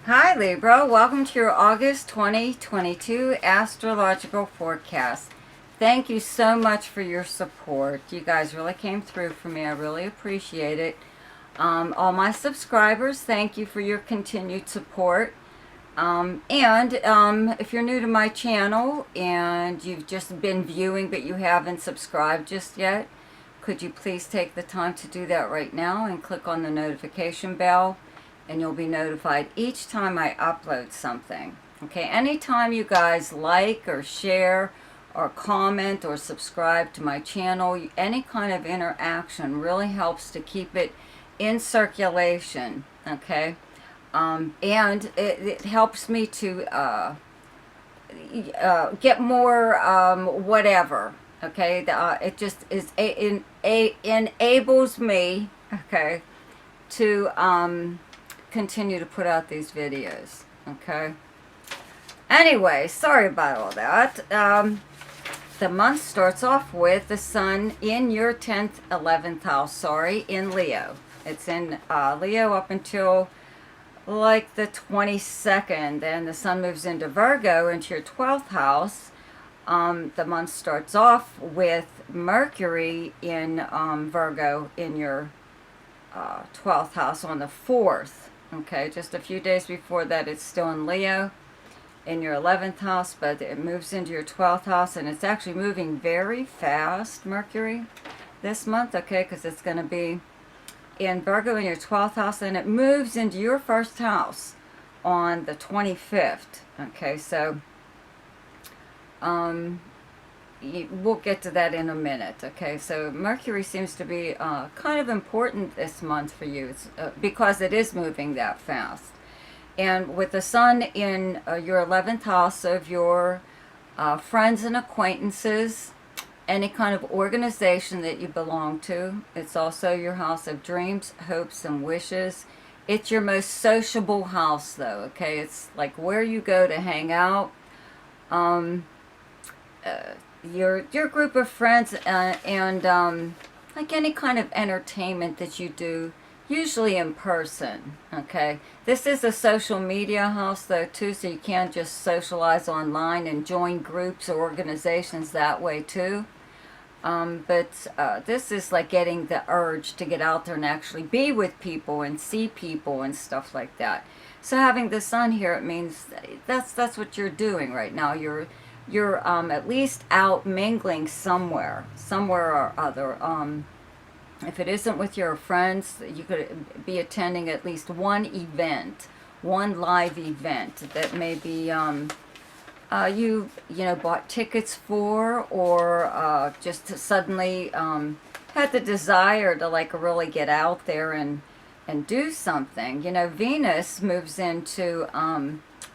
Hi Libra, welcome to your August 2022 astrological forecast. Thank you so much for your support. You guys really came through for me. I really appreciate it. All my subscribers, thank you for your continued support. If you're new to my channel and you've just been viewing but you haven't subscribed just yet, could you please take the time to do that right now and click on the notification bell, and you'll be notified each time I upload something. Okay, anytime you guys like or share or comment or subscribe to my channel, any kind of interaction really helps to keep it in circulation. Okay, and it helps me to get more whatever. Okay, it just is enables me, okay, to continue to put out these videos. Okay, anyway, sorry about all that. The month starts off with the sun in your 10th 11th house, in Leo. It's in Leo up until like the 22nd, and the sun moves into Virgo, into your 12th house. The month starts off with Mercury in Virgo in your 12th house on the 4th. Okay, just a few days before that it's still in Leo in your 11th house, but it moves into your 12th house, and it's actually moving very fast, Mercury, this month, okay, because it's going to be in Virgo in your 12th house, and it moves into your first house on the 25th. Okay, so we'll get to that in a minute. Okay, so Mercury seems to be kind of important this month for you. It's, because it is moving that fast. And with the sun in your 11th house of your friends and acquaintances, any kind of organization that you belong to. It's also your house of dreams, hopes, and wishes. It's your most sociable house, though, okay? It's like where you go to hang out. Your group of friends and like any kind of entertainment that you do, usually in person, okay? This is a social media house, though, too, so you can't just socialize online and join groups or organizations that way, too. This is like getting the urge to get out there and actually be with people and see people and stuff like that. So having the sun here, it means that's what you're doing right now. You're at least out mingling somewhere or other. If it isn't with your friends, you could be attending at least one event, one live event that maybe you bought tickets for, or just suddenly had the desire to like really get out there and do something. Venus moves into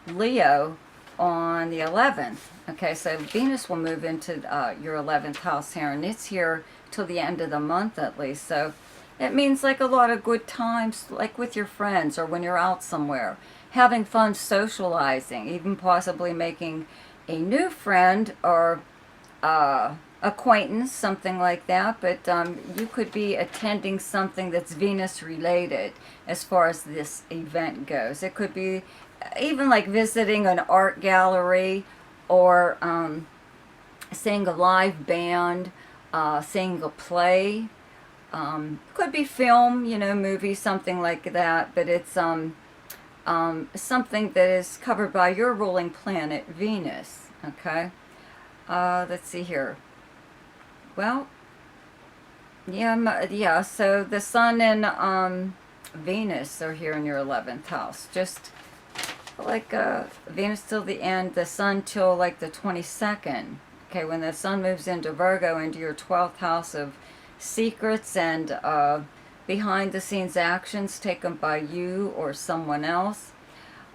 Leo on the 11th. Okay, so Venus will move into your 11th house here, and it's here till the end of the month at least. So it means like a lot of good times, like with your friends or when you're out somewhere, having fun socializing, even possibly making a new friend or acquaintance, something like that. But you could be attending something that's Venus related as far as this event goes. It could be even like visiting an art gallery, or seeing a live band, seeing a play. Could be film, movie, something like that. But it's something that is covered by your ruling planet, Venus. Okay. Let's see here. Well, yeah. So the sun and Venus are here in your 11th house. Just like Venus till the end, the sun till like the 22nd. Okay, when the sun moves into Virgo, into your 12th house of secrets and behind the scenes actions taken by you or someone else.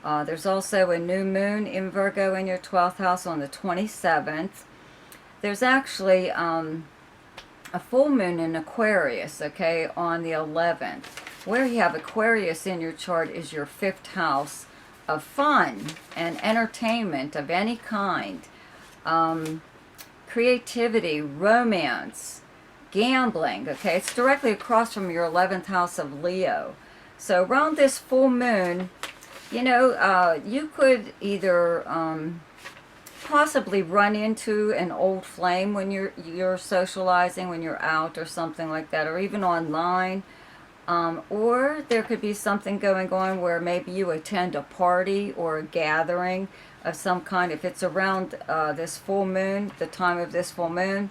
There's also a new moon in Virgo in your 12th house on the 27th. There's actually a full moon in Aquarius, okay, on the 11th. Where you have Aquarius in your chart is your 5th house of fun and entertainment of any kind, creativity, romance, gambling. Okay, it's directly across from your 11th house of Leo. So around this full moon, You know, you could either possibly run into an old flame when you're socializing, when you're out or something like that, or even online. Or there could be something going on where maybe you attend a party or a gathering of some kind. If it's around this full moon, the time of this full moon,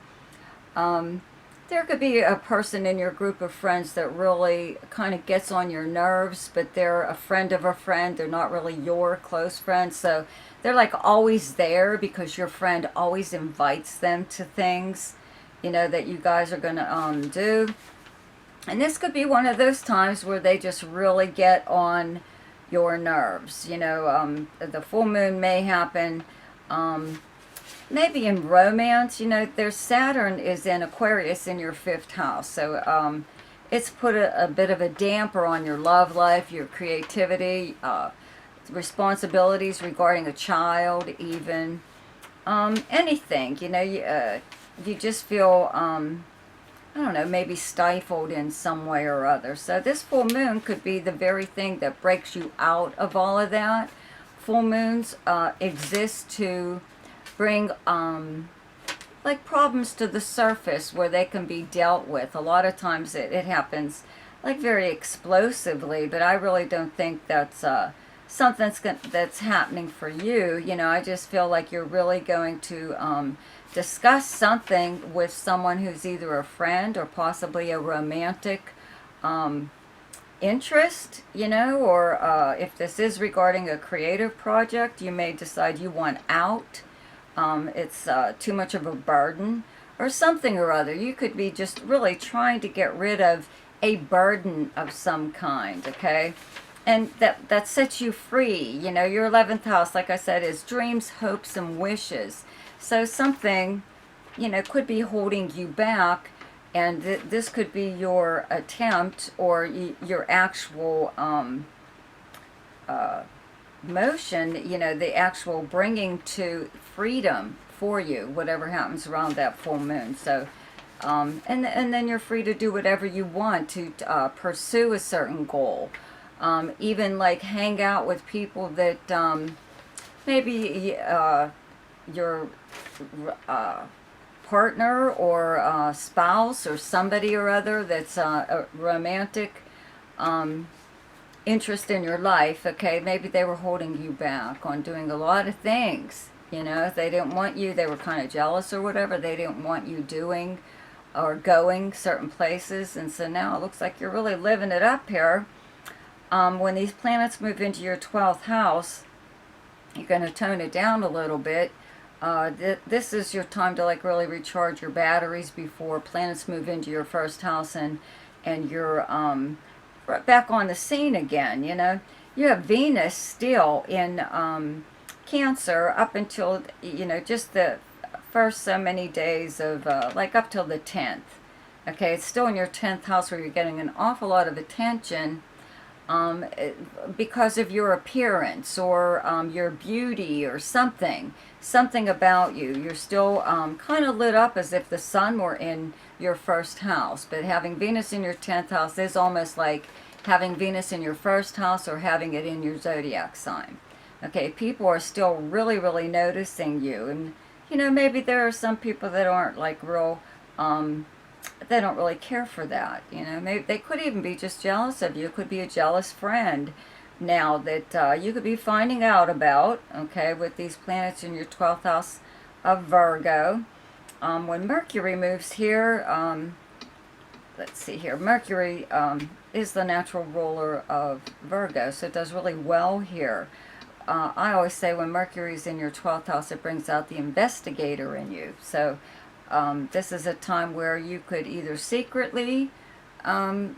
um, there could be a person in your group of friends that really kind of gets on your nerves, but they're a friend of a friend. They're not really your close friend. So they're like always there because your friend always invites them to things, you know, that you guys are going to do. And this could be one of those times where they just really get on your nerves. You know, the full moon may happen um, maybe in romance. You know, there's Saturn is in Aquarius in your 5th house. So it's put a bit of a damper on your love life, your creativity, responsibilities regarding a child, even anything. You know, you just feel... I don't know, maybe stifled in some way or other. So this full moon could be the very thing that breaks you out of all of that. Full moons exist to bring like problems to the surface where they can be dealt with. A lot of times it happens like very explosively, but I really don't think that's something that's happening for you. You know, I just feel like you're really going to discuss something with someone who's either a friend or possibly a romantic interest, you know, or if this is regarding a creative project, you may decide you want out. It's too much of a burden or something or other. You could be just really trying to get rid of a burden of some kind, okay? And that sets you free. You know, your 11th house, like I said, is dreams, hopes, and wishes. So something, you know, could be holding you back, and this could be your attempt or your actual motion, you know, the actual bringing to freedom for you, whatever happens around that full moon. So, and then you're free to do whatever you want to pursue a certain goal. Even like hang out with people that maybe your partner or spouse or somebody or other that's a romantic interest in your life, okay? Maybe they were holding you back on doing a lot of things, you know? They didn't want you, they were kind of jealous or whatever, they didn't want you doing or going certain places, and so now it looks like you're really living it up here. When these planets move into your 12th house, you're going to tone it down a little bit. This is your time to like really recharge your batteries before planets move into your 1st house and you're back on the scene again. You know, you have Venus still in Cancer up until, you know, just the first so many days of like up till the 10th. Okay, it's still in your 10th house where you're getting an awful lot of attention because of your appearance or your beauty or something about you. You're still kind of lit up as if the sun were in your 1st house, but having Venus in your 10th house is almost like having Venus in your 1st house or having it in your zodiac sign. Okay, people are still really, really noticing you, and you know, maybe there are some people that aren't like real they don't really care for that. You know, maybe they could even be just jealous of you. It could be a jealous friend now that you could be finding out about, okay, with these planets in your 12th house of Virgo. When Mercury moves here, let's see here, Mercury is the natural ruler of Virgo, so it does really well here. I always say when Mercury's in your 12th house, it brings out the investigator in you. So this is a time where you could either secretly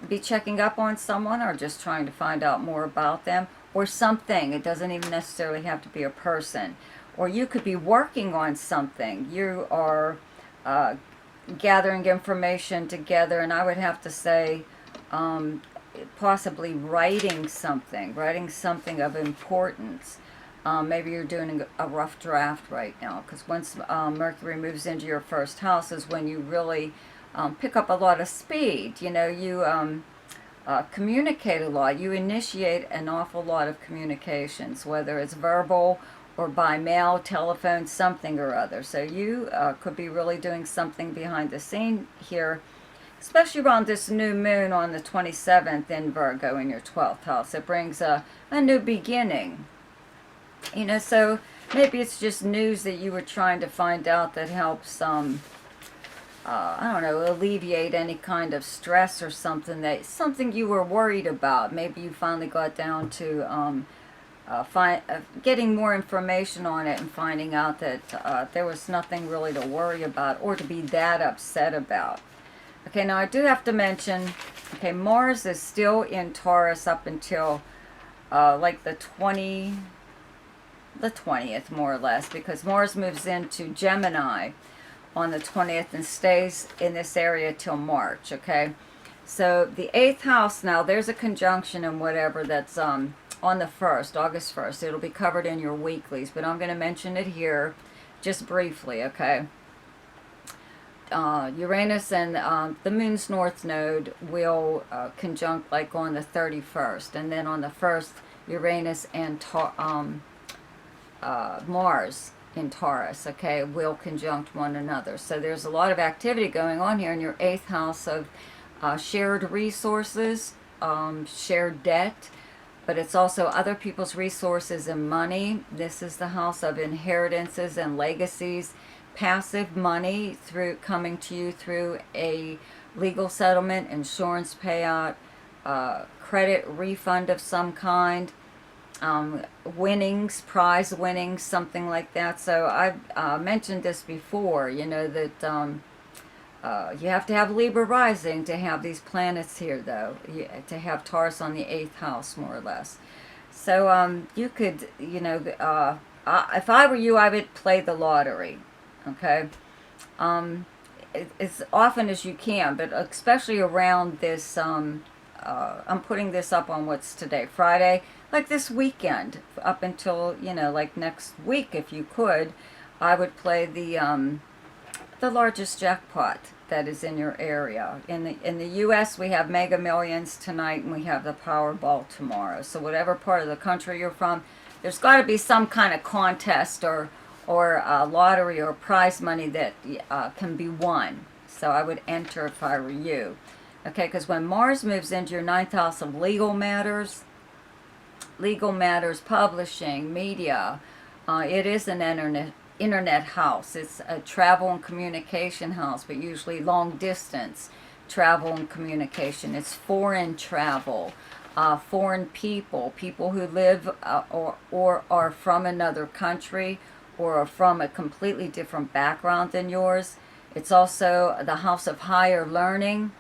be checking up on someone or just trying to find out more about them or something. It doesn't even necessarily have to be a person. Or you could be working on something. You are gathering information together, and I would have to say possibly writing something of importance. Maybe you're doing a rough draft right now, because once Mercury moves into your 1st house is when you really pick up a lot of speed. You know, you communicate a lot. You initiate an awful lot of communications, whether it's verbal or by mail, telephone, something or other. So you could be really doing something behind the scene here, especially around this new moon on the 27th in Virgo in your 12th house. It brings a new beginning. You know, so maybe it's just news that you were trying to find out that helps I don't know, alleviate any kind of stress or something, something you were worried about. Maybe you finally got down to getting more information on it and finding out that there was nothing really to worry about or to be that upset about. Okay, now I do have to mention, okay, Mars is still in Taurus up until like the 20th more or less, because Mars moves into Gemini on the 20th and stays in this area till March. Okay, so the 8th house, now there's a conjunction and whatever that's on the 1st, August 1st. It'll be covered in your weeklies, but I'm going to mention it here just briefly. Okay, Uranus and the moon's north node will conjunct like on the 31st, and then on the 1st Uranus and Mars in Taurus, okay, will conjunct one another. So there's a lot of activity going on here in your 8th house of shared resources, shared debt, but it's also other people's resources and money. This is the house of inheritances and legacies, passive money coming to you through a legal settlement, insurance payout, credit refund of some kind, winnings, prize winnings, something like that. So I've mentioned this before, you know, that you have to have Libra Rising to have these planets here, though, to have Taurus on the 8th house, more or less. So you could, you know, if I were you, I would play the lottery, okay? As often as you can, but especially around this, I'm putting this up on what's today, Friday, like this weekend, up until, you know, like next week, if you could, I would play the largest jackpot that is in your area. In the U.S., we have Mega Millions tonight, and we have the Powerball tomorrow. So whatever part of the country you're from, there's got to be some kind of contest or lottery or prize money that can be won. So I would enter if I were you. Okay, because when Mars moves into your 9th house of legal matters, publishing, media, it is an internet house. It's a travel and communication house, but usually long distance travel and communication. It's foreign travel, foreign people who live or are from another country or are from a completely different background than yours. It's also the house of higher learning.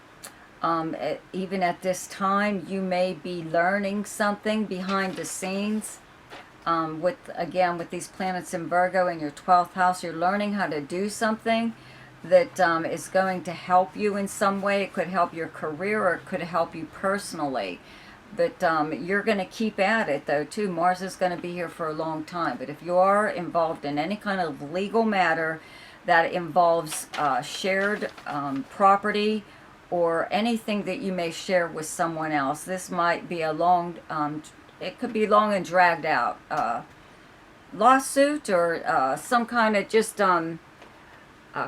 Even at this time, you may be learning something behind the scenes. With these planets in Virgo in your 12th house, you're learning how to do something that is going to help you in some way. It could help your career or it could help you personally. But you're going to keep at it, though, too. Mars is going to be here for a long time. But if you are involved in any kind of legal matter that involves shared property, or anything that you may share with someone else, this might be a long, it could be long and dragged out lawsuit or some kind of just a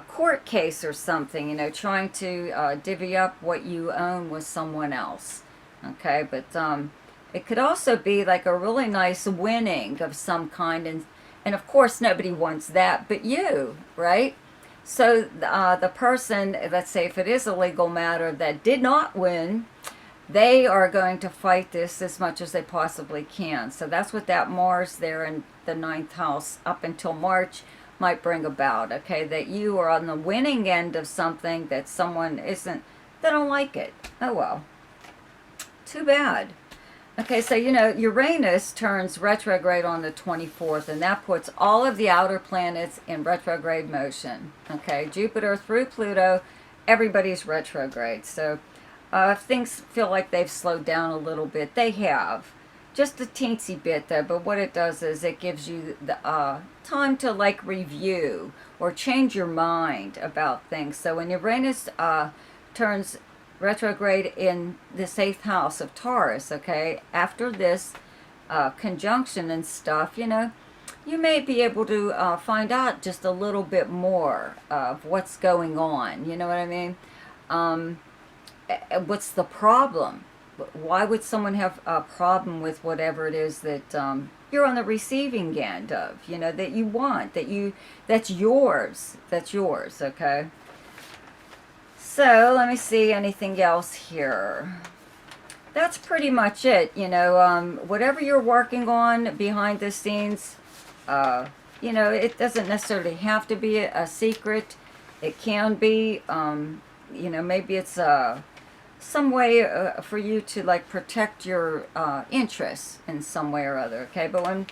court case or something, you know, trying to divvy up what you own with someone else. Okay, but it could also be like a really nice winning of some kind, and of course nobody wants that but you, right? So the person, let's say if it is a legal matter that did not win, they are going to fight this as much as they possibly can. So that's what that Mars there in the 9th house up until March might bring about, okay? That you are on the winning end of something that someone isn't, they don't like it. Oh well, too bad. Okay, so, you know, Uranus turns retrograde on the 24th, and that puts all of the outer planets in retrograde motion. Okay, Jupiter through Pluto, everybody's retrograde. So if things feel like they've slowed down a little bit, they have. Just a teensy bit, though, but what it does is it gives you the time to, like, review or change your mind about things. So when Uranus turns retrograde in this 8th house of Taurus, okay? After this conjunction and stuff, you know, you may be able to find out just a little bit more of what's going on. You know what I mean? What's the problem? Why would someone have a problem with whatever it is that you're on the receiving end of? You know, that you want, that's yours. That's yours, okay? So let me see anything else here. That's pretty much it. You know, whatever you're working on behind the scenes, you know, it doesn't necessarily have to be a secret. It can be, you know, maybe it's some way for you to like protect your interests in some way or other, okay? But when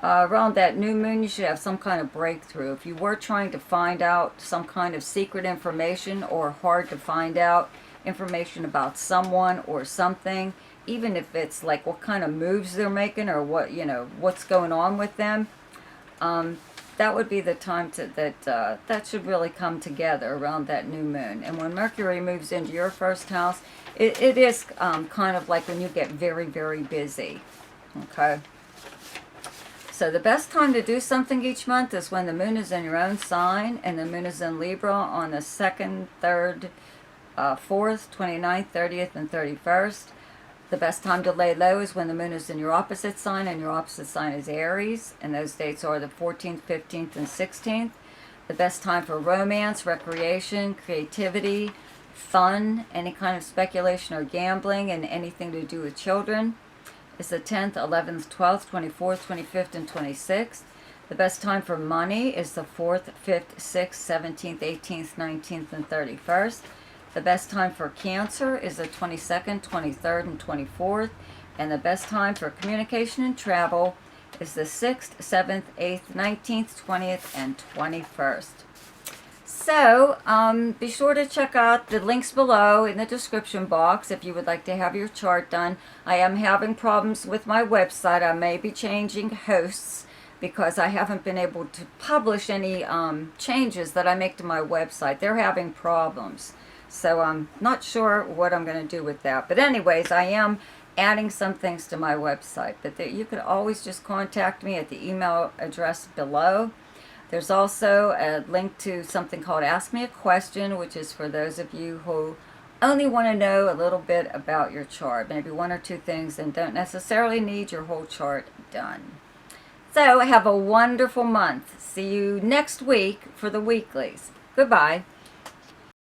around that new moon, you should have some kind of breakthrough. If you were trying to find out some kind of secret information or hard to find out information about someone or something, even if it's like what kind of moves they're making or what, you know, what's going on with them, that would be the time that should really come together around that new moon. And when Mercury moves into your first house, it is kind of like when you get very, very busy, okay? So the best time to do something each month is when the moon is in your own sign, and the moon is in Libra on the 2nd, 3rd, 4th, 29th, 30th, and 31st. The best time to lay low is when the moon is in your opposite sign, and your opposite sign is Aries, and those dates are the 14th, 15th, and 16th. The best time for romance, recreation, creativity, fun, any kind of speculation or gambling, and anything to do with children is the 10th, 11th, 12th, 24th, 25th, and 26th. The best time for money is the 4th, 5th, 6th, 17th, 18th, 19th, and 31st. The best time for Cancer is the 22nd, 23rd, and 24th. And the best time for communication and travel is the 6th, 7th, 8th, 19th, 20th, and 21st. So, be sure to check out the links below in the description box if you would like to have your chart done. I am having problems with my website. I may be changing hosts because I haven't been able to publish any changes that I make to my website. They're having problems. So I'm not sure what I'm going to do with that. But anyways, I am adding some things to my website. But you could always just contact me at the email address below. There's also a link to something called Ask Me a Question, which is for those of you who only want to know a little bit about your chart, maybe one or two things, and don't necessarily need your whole chart done. So have a wonderful month. See you next week for the weeklies. Goodbye.